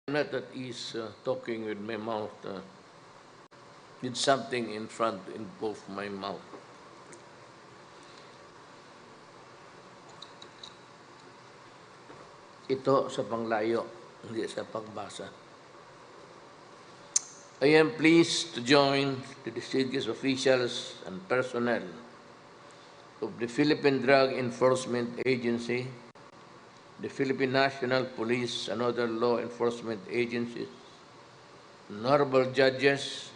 Not at ease talking with my mouth, with something in front in both my mouth. Ito sa panglayo, hindi sa pagbasa. I am pleased to join the distinguished officials and personnel of the Philippine Drug Enforcement Agency, the Philippine National Police and other law enforcement agencies, honorable judges,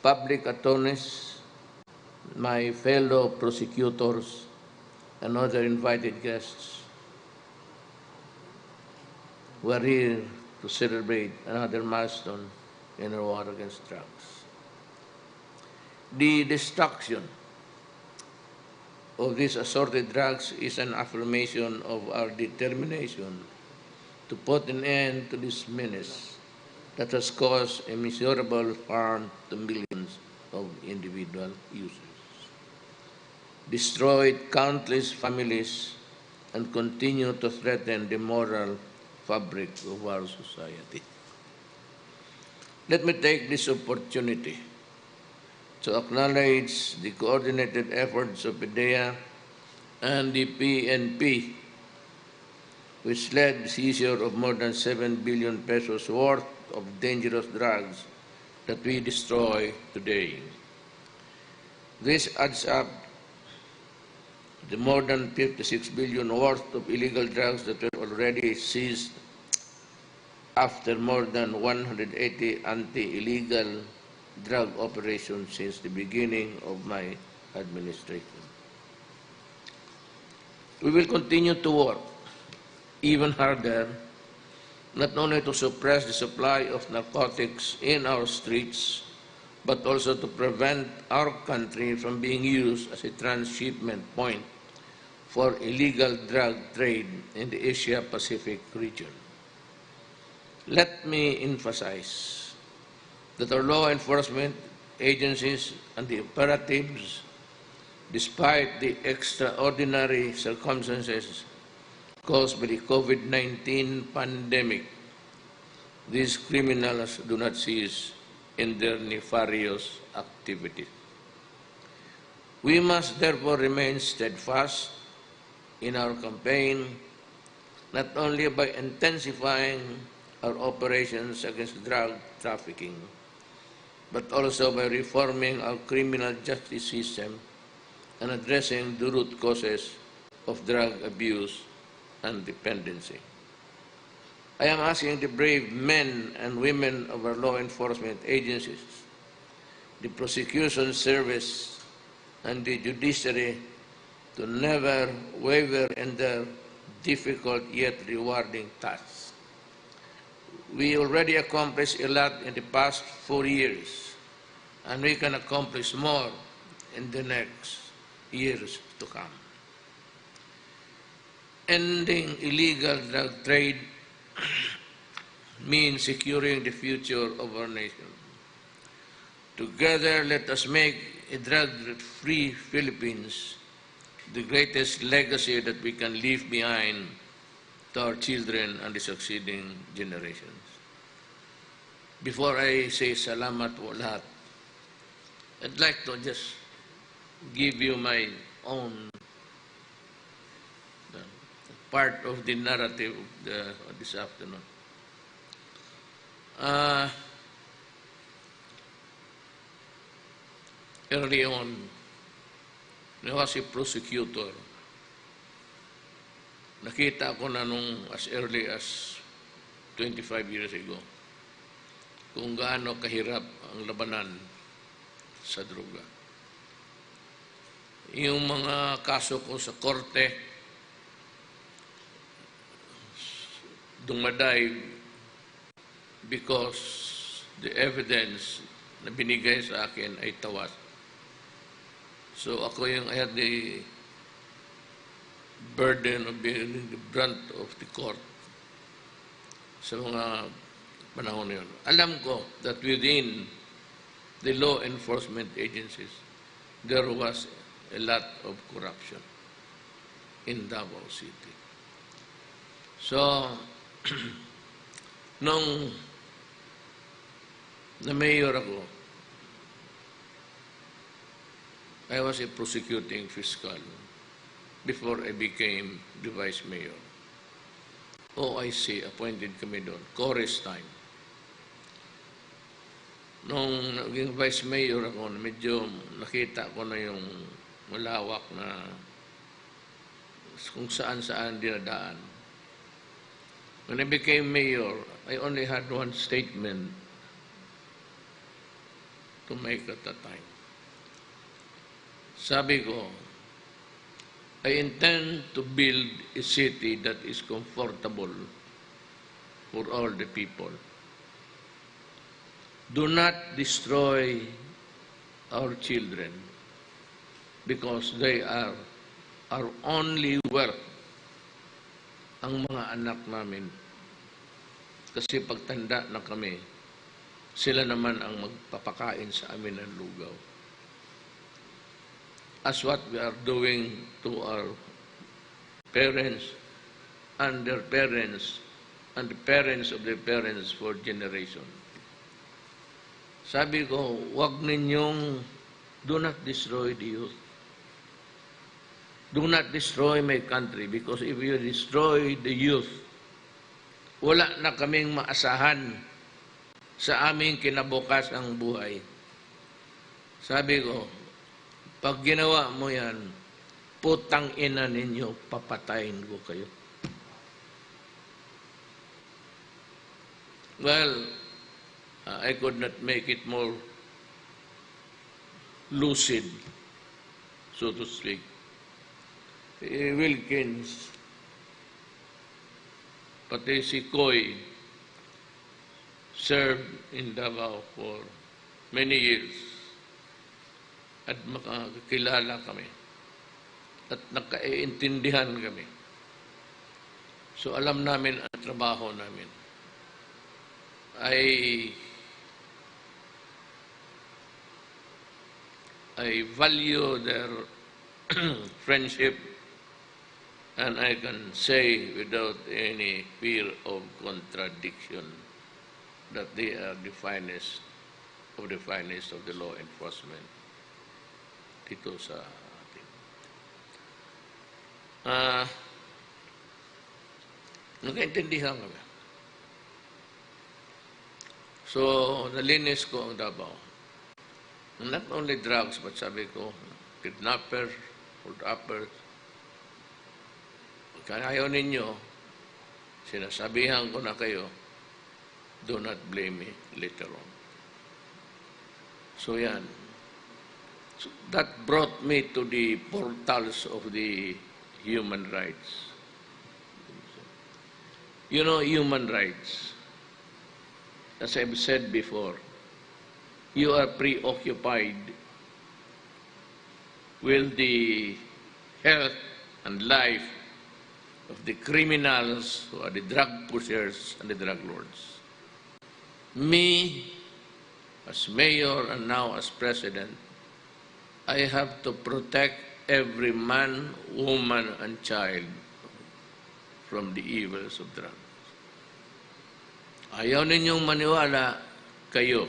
public attorneys, my fellow prosecutors, and other invited guests who are here to celebrate another milestone in our war against drugs. The destruction of these assorted drugs is an affirmation of our determination to put an end to this menace that has caused immeasurable harm to millions of individual users, destroyed countless families, and continue to threaten the moral fabric of our society. Let me take this opportunity to acknowledge the coordinated efforts of PDEA and the PNP, which led the seizure of more than 7 billion pesos worth of dangerous drugs that we destroy today. This adds up to more than 56 billion worth of illegal drugs that were already seized after more than 180 anti-illegal drug operations since the beginning of my administration. We will continue to work even harder, not only to suppress the supply of narcotics in our streets, but also to prevent our country from being used as a transshipment point for illegal drug trade in the Asia-Pacific region. Let me emphasize that our law enforcement agencies and the operatives, despite the extraordinary circumstances caused by the COVID-19 pandemic, these criminals do not cease in their nefarious activities. We must therefore remain steadfast in our campaign, not only by intensifying our operations against drug trafficking, but also by reforming our criminal justice system and addressing the root causes of drug abuse and dependency. I am asking the brave men and women of our law enforcement agencies, the prosecution service, and the judiciary to never waver in their difficult yet rewarding tasks. We already accomplished a lot in the past 4 years, and we can accomplish more in the next years to come. Ending illegal drug trade means securing the future of our nation. Together, let us make a drug-free Philippines the greatest legacy that we can leave behind to our children and the succeeding generations. Before I say salamat po lahat, I'd like to just give you my own part of the narrative of this afternoon. Early on, when I was a prosecutor, nakita ko na nung as early as 25 years ago kung gaano kahirap ang labanan sa droga. Yung mga kaso ko sa korte, dumaday because the evidence na binigay sa akin ay tawas. So ako yung I had the burden of being the brunt of the court sa mga panahon na yun. Alam ko that within the law enforcement agencies, there was a lot of corruption in Davao City. So, Nung na mayor ako, I was a prosecuting fiscal before I became the vice mayor. OIC, appointed kami doon, chorus time. Nung naging vice mayor ako, medyo nakita ko na yung malawak na kung saan-saan dinadaan. When I became mayor, I only had one statement to make at that time. Sabi ko, I intend to build a city that is comfortable for all the people. Do not destroy our children because they are our only wealth, ang mga anak namin. Kasi pagtanda na kami, sila naman ang magpapakain sa amin ng lugaw. As what we are doing to our parents and their parents and the parents of their parents for generation. Sabi ko, wag ninyong do not destroy the youth. Do not destroy my country because if you destroy the youth, wala na kaming maasahan sa aming kinabukasang buhay. Sabi ko, pag ginawa mo yan, putang ina ninyo, papatayin ko kayo. Well, I could not make it more lucid, so to speak. Wilkins, pati si Koy, served in Davao for many years at makakilala kami at nakaiintindihan kami. So alam namin ang trabaho namin. I value their friendship, and I can say without any fear of contradiction that they are the finest of the law enforcement dito sa atin. Nagkaintindihan kami. So, nalinis ko ang Davao. Not only drugs, but sabi ko, kidnappers, hold-uppers. Kaya ayaw ninyo, sinasabihan ko na kayo, do not blame me later on. So yan. So that brought me to the portals of the human rights. You know, human rights, as I've said before, you are preoccupied with the health and life of the criminals who are the drug pushers and the drug lords. Me, as mayor and now as president, I have to protect every man, woman, and child from the evils of drugs. Ayaw ninyong maniwala kayo,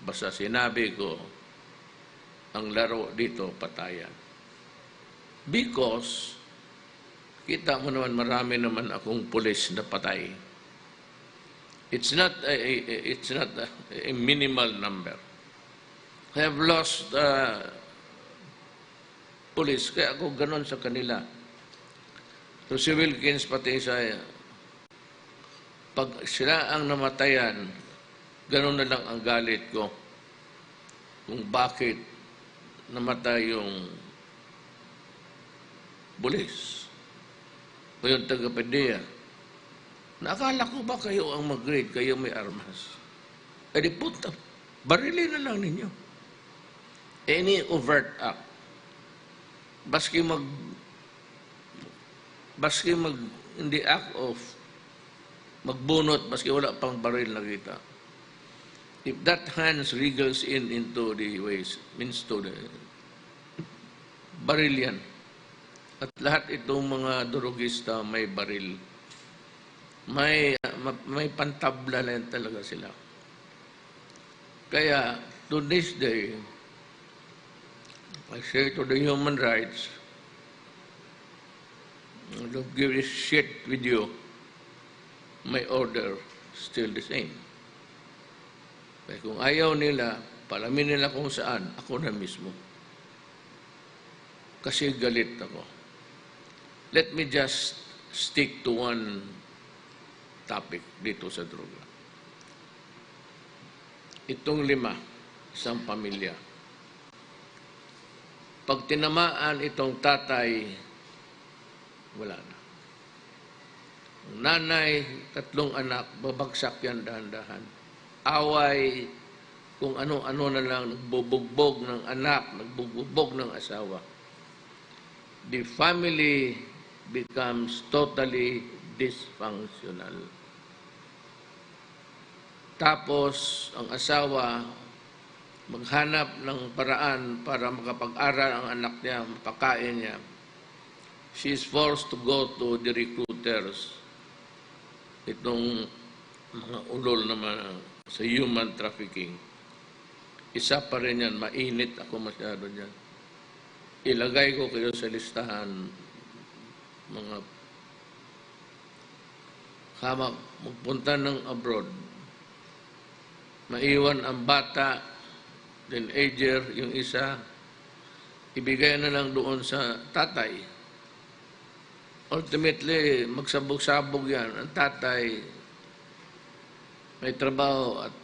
basta sinabi ko, ang laro dito patayan. Because, kita mo naman marami naman akong pulis na patay. It's not a minimal number. I have lost police, kaya ako ganon sa kanila. So si Wilkins pati saya, pag sila ang namatayan, ganon na lang ang galit ko kung bakit namatay yung pulis o yung taga-PDEA. Nakala ko ba kayo ang mag-grade, kayo may armas? Eh di puta, barilin na lang ninyo. Any overt act, baski in the act of magbunot, baski wala pang baril nakita. If that hands wriggles into the waist, means to the baril yan. At lahat itong mga durugista may baril. may pantabla na talaga sila. Kaya, to this day, I say to the human rights, I don't give a shit with you. My order still the same. Kaya kung ayaw nila, palamin nila kung saan, ako na mismo. Kasi galit ako. Let me just stick to one topic dito sa droga. Itong 5, isang pamilya. Pag tinamaan itong tatay, wala na. Ang nanay, 3 anak, babagsak yan dahan-dahan. Away, kung ano-ano na lang, nagbubugbog ng anak, nagbubugbog ng asawa. The family becomes totally dysfunctional. Tapos, ang asawa, maghanap ng paraan para makapag-aral ang anak niya, mapakain niya. She is forced to go to the recruiters. Itong mga ulol naman sa human trafficking. Isa pa rin yan, mainit ako masyado dyan. Ilagay ko kayo sa listahan, mga hamak, magpunta ng abroad. Maiwan ang bata, teenager, yung isa, ibigay na lang doon sa tatay. Ultimately, magsabog-sabog yan. Ang tatay, may trabaho at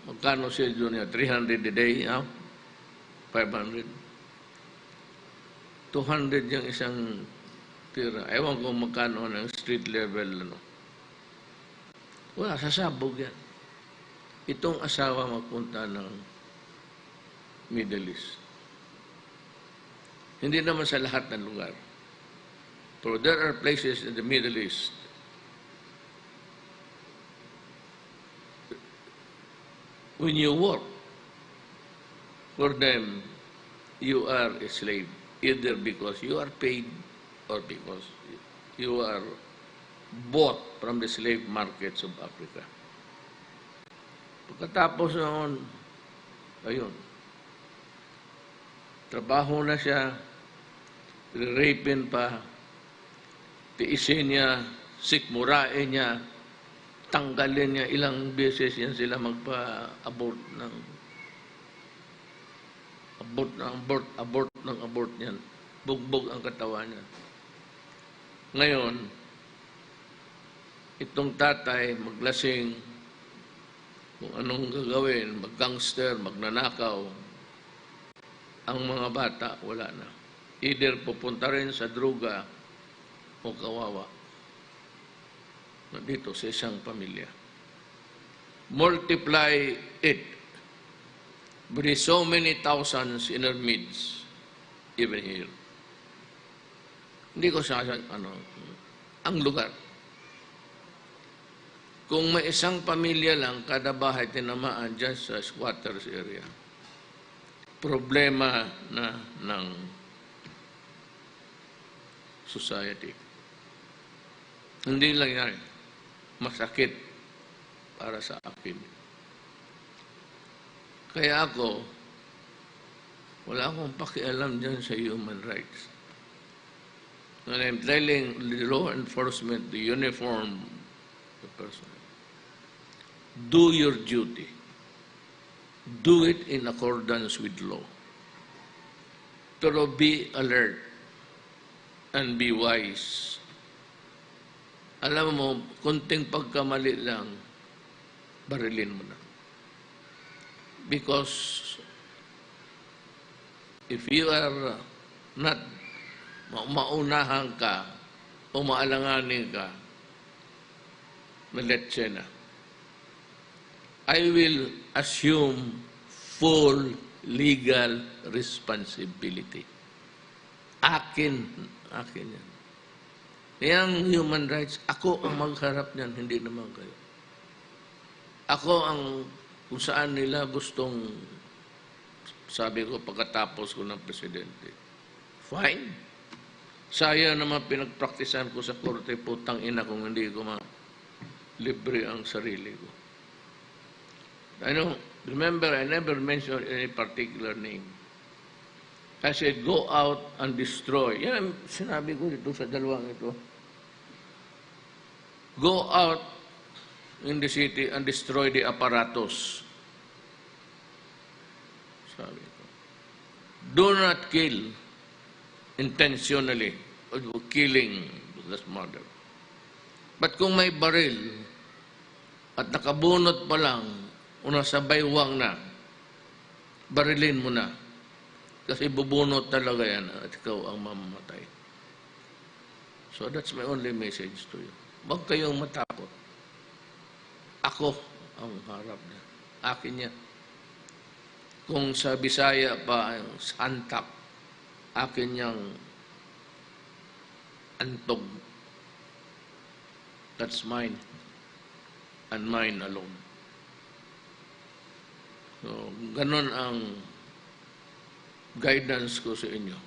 magkano silyo niya? 300 a day, 500. 200 yung isang tira. Ewan kung magkano ng street level. Wala, sasabog yan. Itong asawa magpunta ng Middle East. Hindi naman sa lahat ng lugar. Pero there are places in the Middle East when you work for them, you are a slave, either because you are paid or because you are bought from the slave markets of Africa. Pagkatapos noon, ayun, trabaho na siya, rapin pa, tiisin niya, sikmurain niya, tanggalin niya, ilang beses yan sila magpa-abort niyan. Bugbog ang katawan niya. Ngayon, itong tatay maglasing, kung anong gagawin, mag-gangster, magnanakaw, ang mga bata, wala na. Either pupunta rin sa droga o kawawa. Dito sa isang pamilya. Multiply it with so many thousands in our midst, even here. Hindi ko ang lugar. Kung may isang pamilya lang, kada bahay tinamaan dyan sa squatters area, problema na ng society. Hindi lang yan. Masakit para sa akin. Kaya ako, wala akong pakialam dyan sa human rights. When I'm telling the law enforcement, the uniform, the person, do your duty. Do it in accordance with law. Pero be alert and be wise. Alam mo, kunting pagkamali lang, barilin mo na. Because if you are not maunahan ka o maalanganin ka, maletse na. I will assume full legal responsibility. Akin yan. Yang human rights, ako ang magharap niyan, hindi naman kayo. Ako ang kung saan nila gustong, sabi ko pagkatapos ko ng presidente. Fine. Sayang naman pinagpraktisan ko sa korte, putang ina kung hindi ko libre ang sarili ko. Remember, I never mentioned any particular name. I said, go out and destroy. Yan ang sinabi ko dito sa dalawang ito. Go out in the city and destroy the apparatus. Sabi ko. Do not kill intentionally or killing the murder. But kung may baril at nakabunot pa lang o nasa baywang na, barilin mo na. Kasi bubunot talaga yan at ikaw ang mamamatay. So that's my only message to you. Huwag kayong matakot. Ako ang harap niya. Akin niya. Kung sa Bisaya pa ang santak, akin niyang antog. That's mine. And mine alone. So, ganun ang guidance ko sa inyo.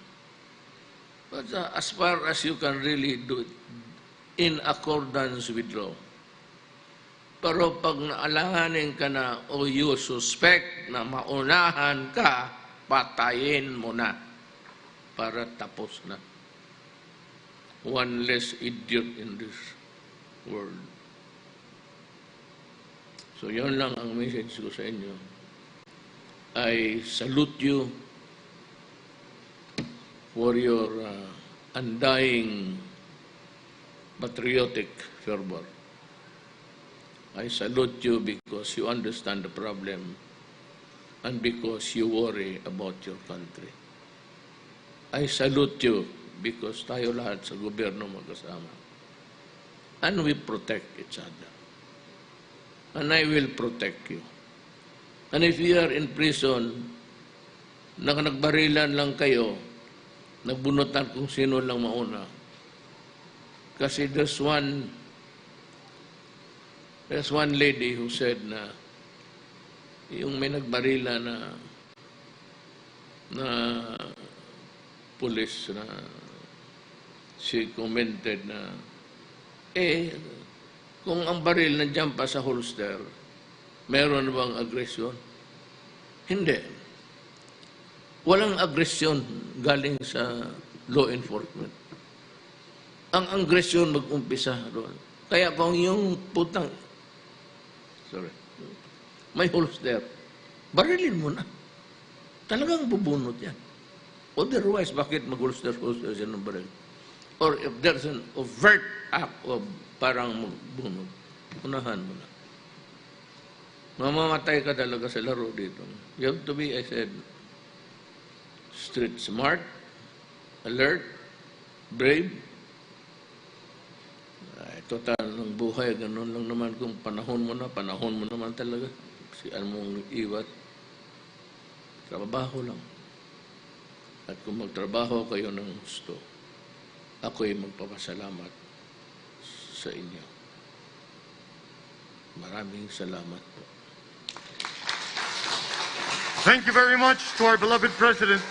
But as far as you can really do it in accordance with law. Pero pag naalanganin ka na o you suspect na maunahan ka, patayin mo na para tapos na. One less idiot in this world. So yun lang ang message ko sa inyo. I salute you for your undying patriotic fervor. I salute you because you understand the problem and because you worry about your country. I salute you because tayo lahat sa gobyerno magkasama. And we protect each other. And I will protect you. And if you are in prison, nagbarilan lang kayo, nagbunutan kung sino lang mauna. Kasi there's one lady who said na yung may nagbarila na police na she commented na kung ang baril nandiyan pa sa holster, meron bang agresyon? Hindi. Walang agresyon galing sa law enforcement. Ang agresyon mag-umpisa doon. Kaya kung yung may holster, barilin mo na. Talagang bubunot yan. Otherwise, bakit mag-holster siya ng baril? Or if there's an overt act of parang magbunot, unahan mo na. Mamamatay ka talaga sa laro dito. You have to be, I said, street smart, alert, brave. Total ng buhay, ganun lang naman kung panahon mo naman talaga. Siyan mong iwat. Trabaho lang. At kung magtrabaho kayo ng gusto, ako'y magpapasalamat sa inyo. Maraming salamat po. Thank you very much to our beloved President.